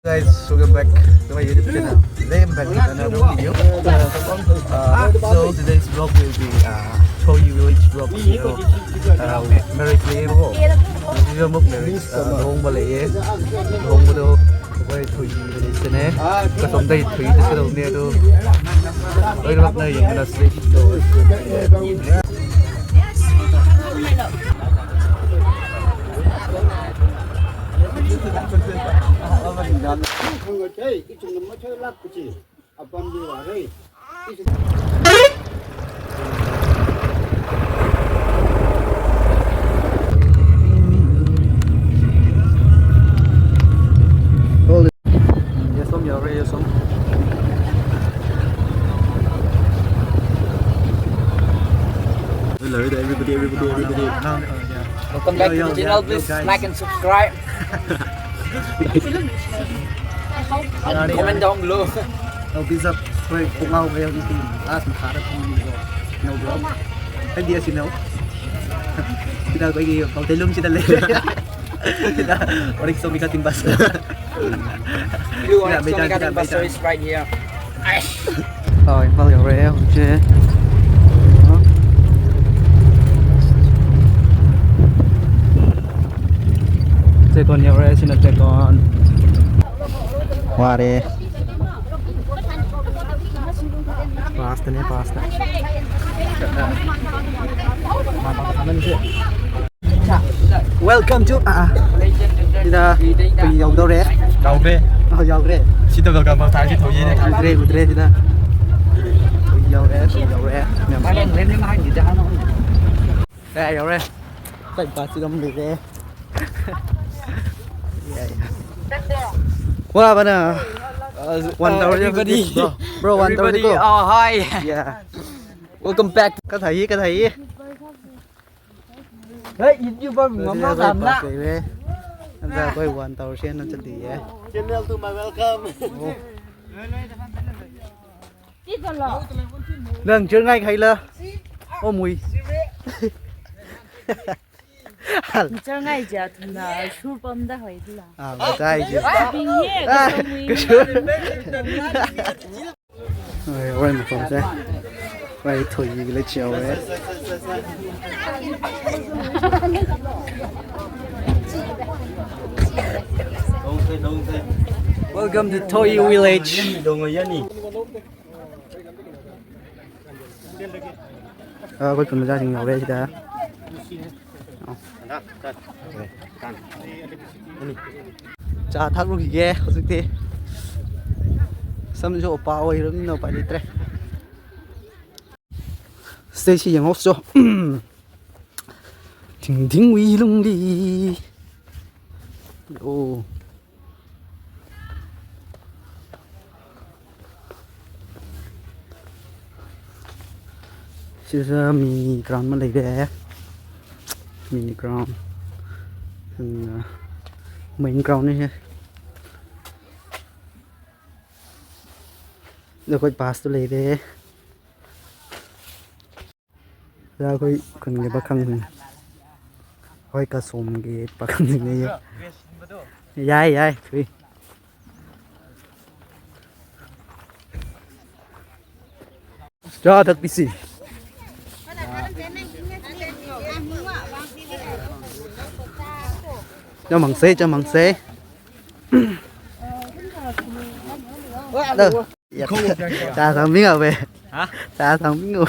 Guys, welcome back to my YouTube channel. Today I'm back with another video. So today's vlog will be THOYEE VILLAGE vlog. Marriage day po. Video mo marriage. Hong balay hong mo do. Kaya THOYEE VILLAGE na kasomday THOYEE tas kadaw niya do. Kaya naman na yung last day do. Everybody. Welcome back to the channel. Please like and subscribe. Comment down below. Bisa pengaw kayo dito. Makaharap mo dito. No bro. Hindi kasi no. Kita ko yung pagdalong sila lang. Kita orik so bikating bus. You want to make a bus is right here. Rồi, bao giờ rẻ không chứ? Xe con nhiều rẻ xin được xe con. Hoa đi. Pasta nih pasta. Welcome to kita pergi outdoor ya. Đâu về? Outdoor. Xin được cảm ơn thái thổi này. Udre kita. Pergi outdoor ya. Ba lên lên lên hai gì ra nó. Đây outdoor. Phải pasti kamu deh. Wah mana? Everybody. Bro, one hour Everybody. to go. Oh hi. Yeah. Welcome back. Cái thấy. Hey, YouTuber mình ngắm làm đó. Anh ra coi one hour xem nó chân đi ấy. Channel to my welcome. Lần chưa ngay hay là. Ô mùi. 저 ngay giờ là 술 뻔다 hỏi là À, mà trai chứ. bình nhẹ cái sông Cái sữa. Rồi, quay một phòng xe. Quay thổi gì cái chiều ấy. Welcome to THOYEE Village. Đồ người dân nhỉ? Cuối cùng là gia đình nhỏ đây chị ta. 자 타고 기게 어떻게 삼조 오빠 이런 너 빨리 트레 스테이시 영어 없어 딩딩 위룽리 오 진짜 미니 그라운드 레이데 mini ground main ground này rồi coi pass tu lấy đấy ra coi còn cái bác khăng này coi cả xôm cái bác khăng này dài thôi cho thật busy. Cho mbằng xe đâu ta thằng miếng ở về hả ta thằng miếng ngủ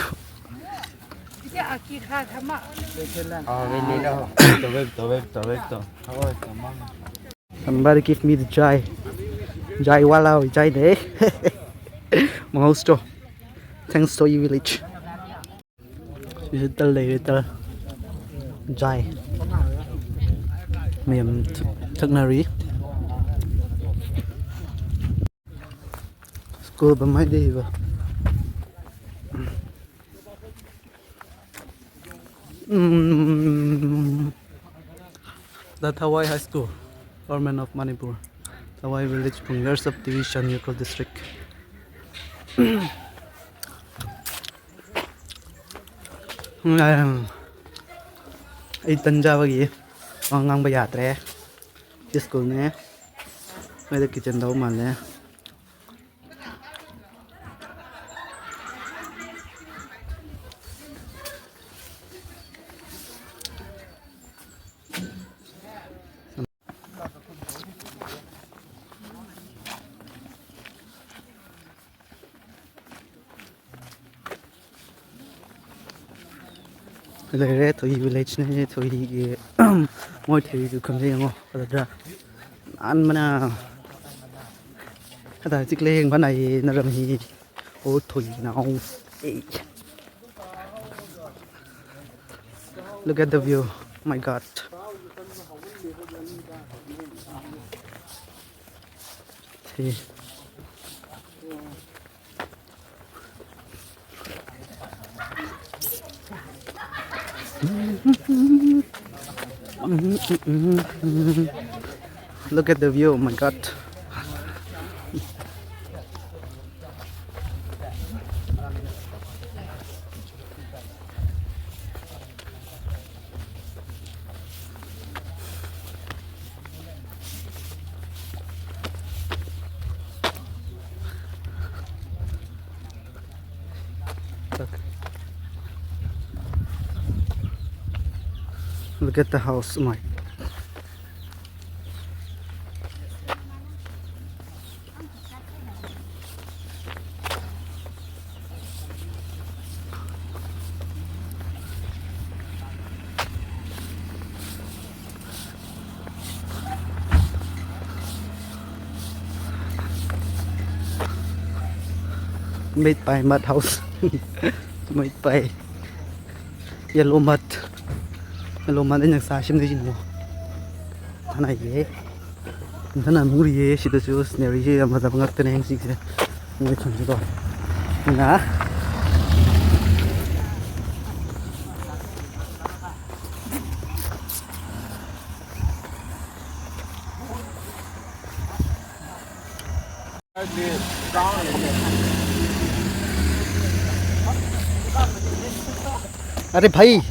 Bên đi đâu? Tao về. Thôi, cảm ơn. somebody give me the chai wow chai đấy most thanks to THOYEE Village little chai mềm thật nari school bấm máy đi vào the THOYEE High School, Government of Manipur, THOYEE Village, Pungar Subdivision, Yukol District. Ay tanja bagi ngang bayat re school ne May the kitchen daw man eh. Đây là THOYEE village này, THOYEE mỗi thứ đều cầm gì không? Ở đây ăn mà na, tại chiếc lên bên này nó làm gì? Ô THOYEE nào? Look at the view, oh my God. Thì look at the view, oh my God. Look at the house, oh my. Made by mud house. Made by yellow mud. Yellow mud in the sashim is no. Hana ye. Hana muri ye. She does use nearly a mother of the name six. Wait on the door. Nah. अरे भाई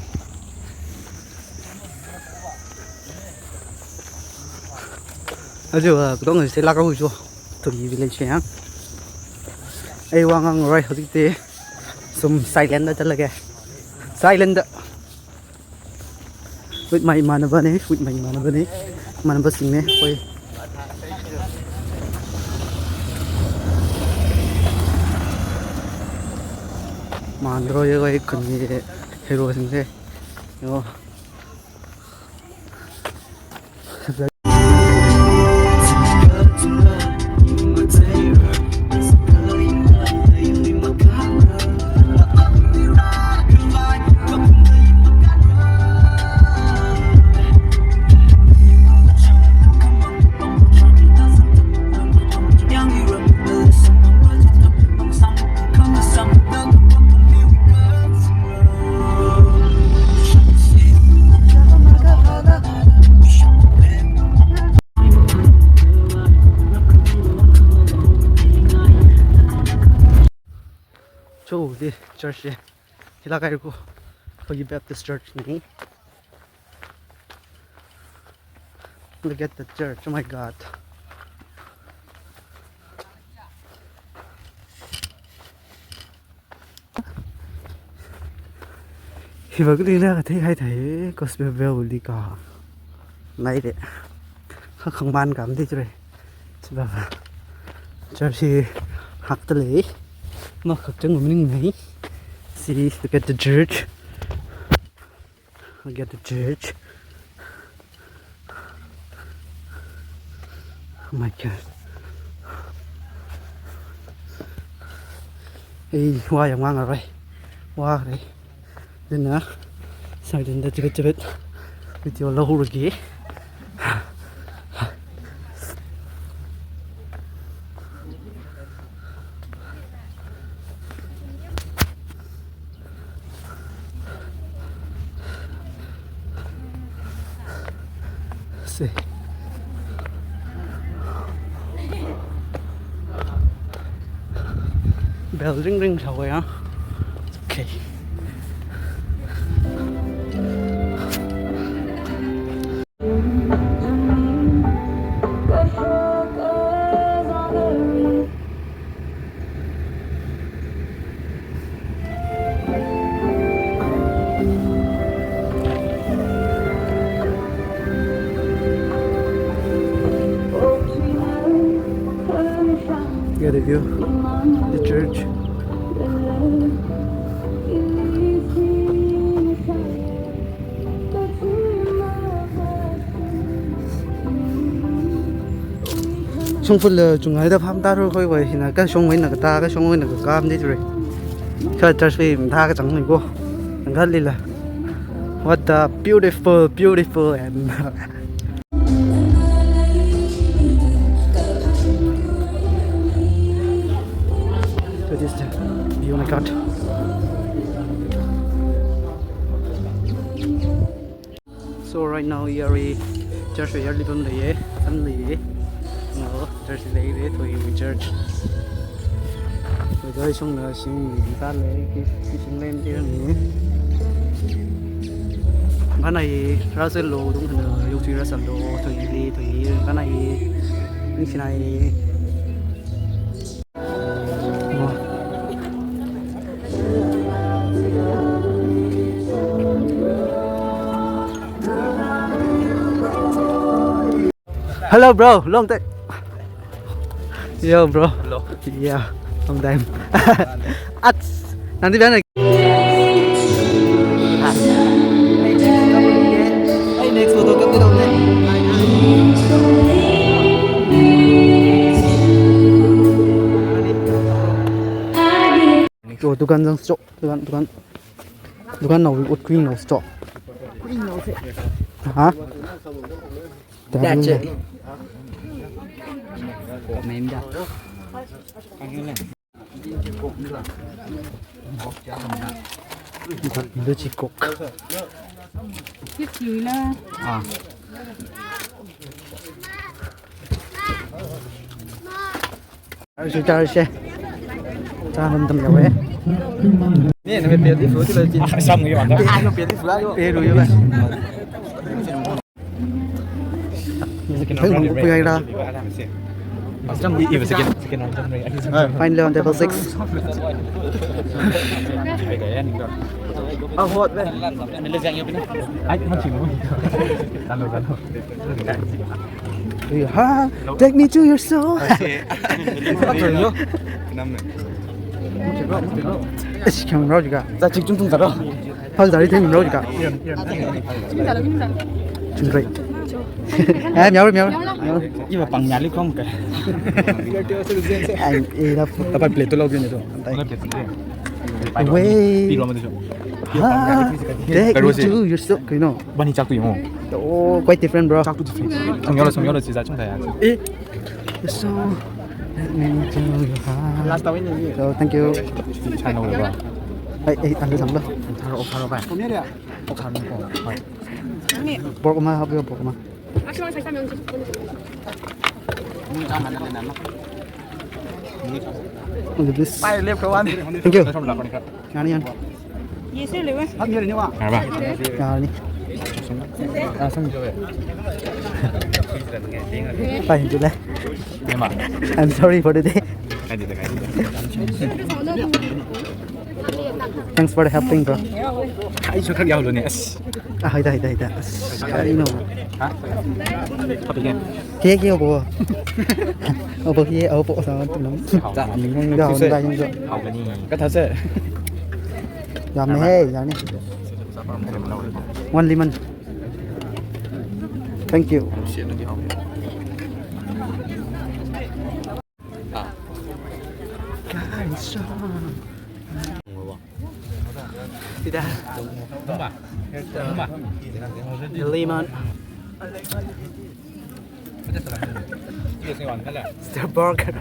aja có người sẽ la câu chưa THOYEE village nhá ai quang ngang rồi hồi tí sum silent đó chân là kìa silent đó with my man bên này man bên sinh này quay man rồi cái con gì hero sinh thế yo chỗ đi church đi thì là cái của THOYEE Baptist Church này. Look at the church, oh my God. Thì vào cái đi ra thấy hay thấy gospel bell đi cả này đấy không ban cảm thấy rồi và church thì học tới lấy mà khắc chân của mình này. See, look at the church. Look at the church. Oh my God. Ê, hoa dòng ngang rồi. Hoa rồi. Đến nữa. Sao đến đây chưa biết. Video lâu rồi kìa. See. Bell ring rồi hả? Okay. at the view, the church. Xong phần là chúng ấy đã phạm ta rồi coi vậy thì là cái xong ấy là cái ta cái xong ấy là cái cam đấy rồi cái church phim tha cái chẳng này cô thằng khác đi là what a beautiful and so this is the view. Oh my god. So right now we are church we are living there and the no church there to in church rồi tới xong là xin đi ta lấy cái xin lên cái này cái này ra sẽ lô đúng không là yêu ra sản lô thủy cái này những cái này hello bro, long time. Yo bro. Hello. Yeah, long time. Nanti biar hey, next photo cấp cái đầu này. Chỗ tukang yang stop, tukang nào bị green nào stop. Green nào thế? Hả? That's it. Mềm ra. Đứa chỉ cục. Biết gì là. À. Chúng ta sẽ ta làm tầm vậy. Nè, nó bị tí phứa thì lên chín. Xong rồi bạn đó. Nó bị tí phứa luôn. Bê rồi vậy. Thấy một cái ra. Finally on table 6. Hốt đấy. Take me to your soul. Không rõ gì cả. Ra trực trung thật đó. Thôi giờ đi thêm mình rõ gì cả. Chúng rồi. Em nhớ rồi. Nhưng mà bằng nhà lý không kìa. Anh ý là Dapat plate lâu rồi rồi. Wait. Đi rồi mà được. Take me to your soul. You know. Bani chắc tụi mồ. Oh, quite different bro. chắc tụi different. Xong nhớ là chỉ ra trong này. So let me into your heart. Last time ini. So thank you. Channel rồi. Ê, anh đi thẳng đó. Tharo bạn. Không biết đấy ạ. Tharo rồi. Pork mà học pork mà. Look at this. Bye, liệp các bạn. Thank you. Xong là con đi khác. Ngani ăn. Gì xíu liệu á. Hấp như thế nào ạ? À bạn. Ngani. À xong rồi. Bye, chú đây. Nhưng mà I'm sorry for the day. Thanks for the helping, bro. Hãy cho khác nhau luôn nè. À, hay đây. Cái nó. Hả? Hấp đi game. Kia bộ. Bộ kia bộ sao tụi nó. Dạ mình không Đâu biết. đây không Học cái gì? Cái thật sự. Dạ mẹ, dạ nè. One lemon. Thank you. Tidak. The lemon. The burger.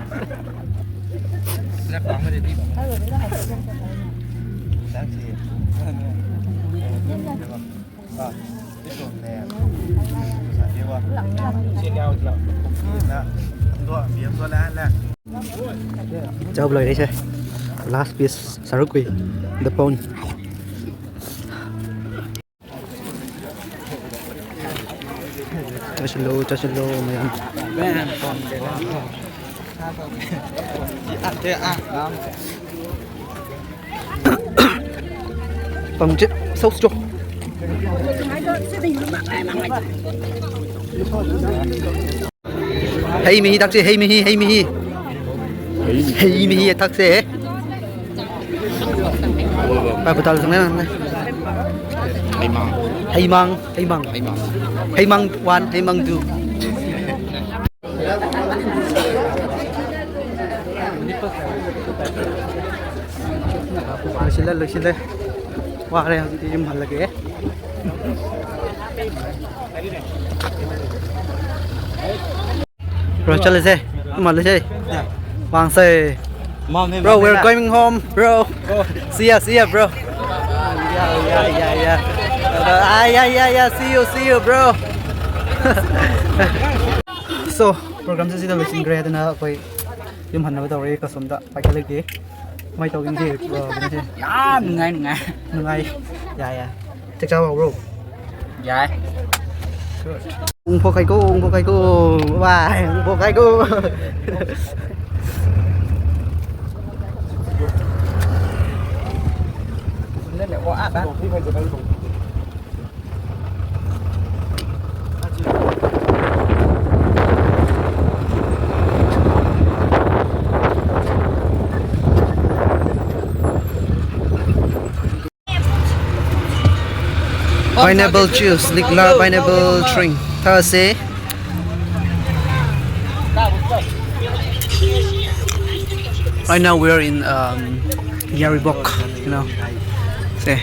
Chào lời đây chơi. Last piece sarukui, the bone. Cho slow mày ăn. Bằng chết sốt chua. Hey mihi, đặc hey mihi. Hei mi thắc xe. Ba bữa tao sang đây này. Hay mang one, hay mang two. Lực xin đây. Qua đây thì em hẳn là cái. Bro, chale xe. Mà lên xe. Vàng xe. Bro, we're going home, bro. See ya, bro. Yeah. See you, bro. So, program sẽ được xin grade na koi yum han na tawre ka somda pakai lagi. Mai tawin ke bro. Ya, ngai. Yeah. Check out bro. Dạ. Ung po kay ko. Bye. Ung po kay ko. Lên để qua á. Pineapple juice, ligla pineapple drink. Tha se. Right now we're in Yaribok, you know. See.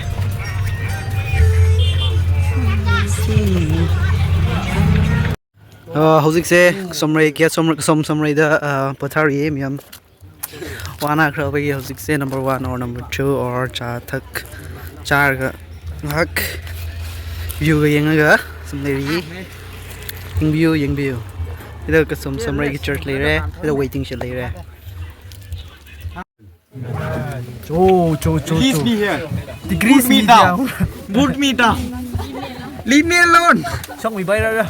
Howzik se somray kya somray da pathari miam. Wana khra ba howzik se number 1 or number 2 or cha thak char ga hak view ga yang ga somray view ida ka somray ki church le re ida waiting shit le re. Cho. Please be here. Degrees me down. Put me down. Leave me alone. Xong bị bay ra.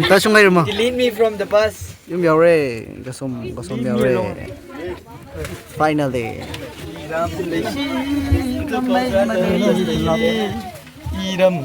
Ta xuống đây rồi mà. Delete me from the bus. Yung biao re. Kasom biao re. Finally. Idam